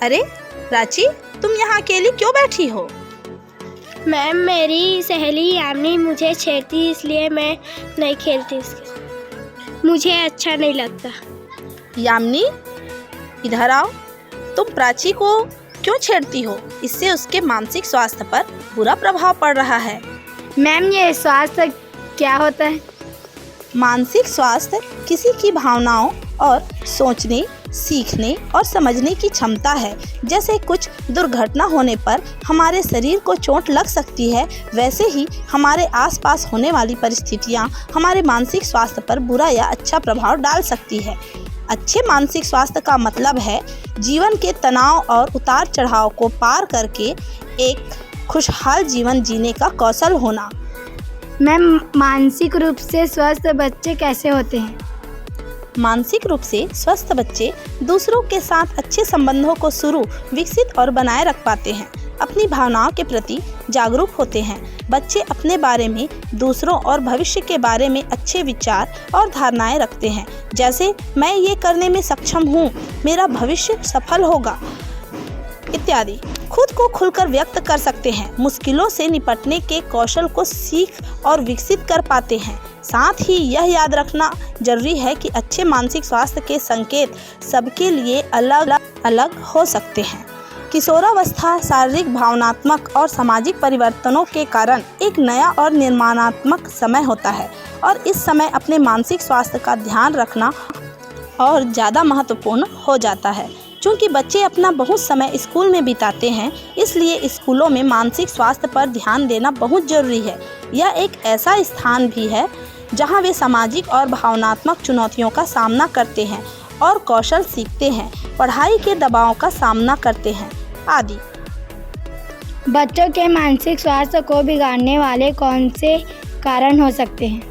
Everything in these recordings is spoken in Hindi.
अरे प्राची, तुम यहाँ अकेली क्यों बैठी हो? मैम, मेरी सहेली यामिनी मुझे छेड़ती, इसलिए मैं नहीं खेलती उसके साथ। मुझे अच्छा नहीं लगता। यामिनी, इधर आओ। तुम प्राची को क्यों छेड़ती हो? इससे उसके मानसिक स्वास्थ्य पर बुरा प्रभाव पड़ रहा है। मैम, ये स्वास्थ्य क्या होता है? मानसिक स्वास्थ्य किसी की भावनाओं और सोचने, सीखने और समझने की क्षमता है। जैसे कुछ दुर्घटना होने पर हमारे शरीर को चोट लग सकती है, वैसे ही हमारे आसपास होने वाली परिस्थितियां हमारे मानसिक स्वास्थ्य पर बुरा या अच्छा प्रभाव डाल सकती है। अच्छे मानसिक स्वास्थ्य का मतलब है जीवन के तनाव और उतार चढ़ाव को पार करके एक खुशहाल जीवन जीने का कौशल होना। मैम, मानसिक रूप से स्वस्थ बच्चे कैसे होते हैं? मानसिक रूप से स्वस्थ बच्चे दूसरों के साथ अच्छे संबंधों को शुरू, विकसित और बनाए रख पाते हैं। अपनी भावनाओं के प्रति जागरूक होते हैं। बच्चे अपने बारे में, दूसरों और भविष्य के बारे में अच्छे विचार और धारणाएं रखते हैं, जैसे मैं ये करने में सक्षम हूँ, मेरा भविष्य सफल होगा इत्यादि। खुद को खुलकर व्यक्त कर सकते हैं। मुश्किलों से निपटने के कौशल को सीख और विकसित कर पाते हैं। साथ ही यह याद रखना जरूरी है कि अच्छे मानसिक स्वास्थ्य के संकेत सबके लिए अलग अलग हो सकते हैं। किशोरावस्था शारीरिक, भावनात्मक और सामाजिक परिवर्तनों के कारण एक नया और निर्माणात्मक समय होता है और इस समय अपने मानसिक स्वास्थ्य का ध्यान रखना और ज़्यादा महत्वपूर्ण हो जाता है। क्योंकि बच्चे अपना बहुत समय स्कूल में बिताते हैं, इसलिए स्कूलों में मानसिक स्वास्थ्य पर ध्यान देना बहुत जरूरी है। यह एक ऐसा स्थान भी है जहां वे सामाजिक और भावनात्मक चुनौतियों का सामना करते हैं और कौशल सीखते हैं, पढ़ाई के दबाव का सामना करते हैं आदि। बच्चों के मानसिक स्वास्थ्य को बिगाड़ने वाले कौन से कारण हो सकते हैं?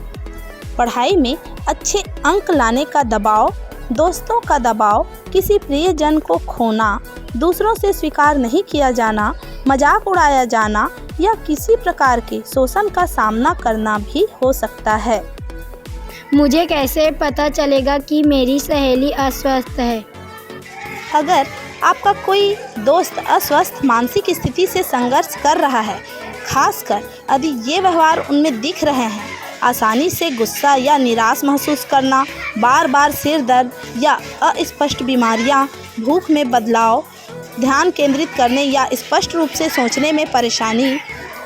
पढ़ाई में अच्छे अंक लाने का दबाव, दोस्तों का दबाव, किसी प्रियजन को खोना, दूसरों से स्वीकार नहीं किया जाना, मजाक उड़ाया जाना या किसी प्रकार के शोषण का सामना करना भी हो सकता है। मुझे कैसे पता चलेगा कि मेरी सहेली अस्वस्थ है? अगर आपका कोई दोस्त अस्वस्थ मानसिक स्थिति से संघर्ष कर रहा है, खासकर यदि ये व्यवहार उनमें दिख रहे हैं, आसानी से गुस्सा या निराश महसूस करना, बार बार सिर दर्द या अस्पष्ट बीमारियां, भूख में बदलाव, ध्यान केंद्रित करने या स्पष्ट रूप से सोचने में परेशानी,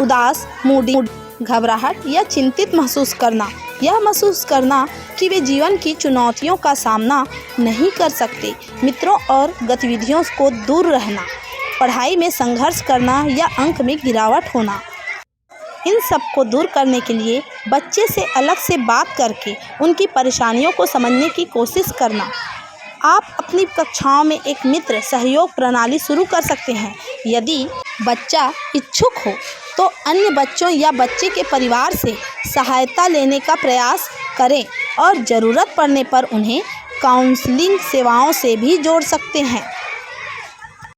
उदास, मूडी, घबराहट या चिंतित महसूस करना, यह महसूस करना कि वे जीवन की चुनौतियों का सामना नहीं कर सकते, मित्रों और गतिविधियों को दूर रहना, पढ़ाई में संघर्ष करना या अंक में गिरावट होना। इन सब को दूर करने के लिए बच्चे से अलग से बात करके उनकी परेशानियों को समझने की कोशिश करना। आप अपनी कक्षाओं में एक मित्र सहयोग प्रणाली शुरू कर सकते हैं। यदि बच्चा इच्छुक हो तो अन्य बच्चों या बच्चे के परिवार से सहायता लेने का प्रयास करें और ज़रूरत पड़ने पर उन्हें काउंसलिंग सेवाओं से भी जोड़ सकते हैं।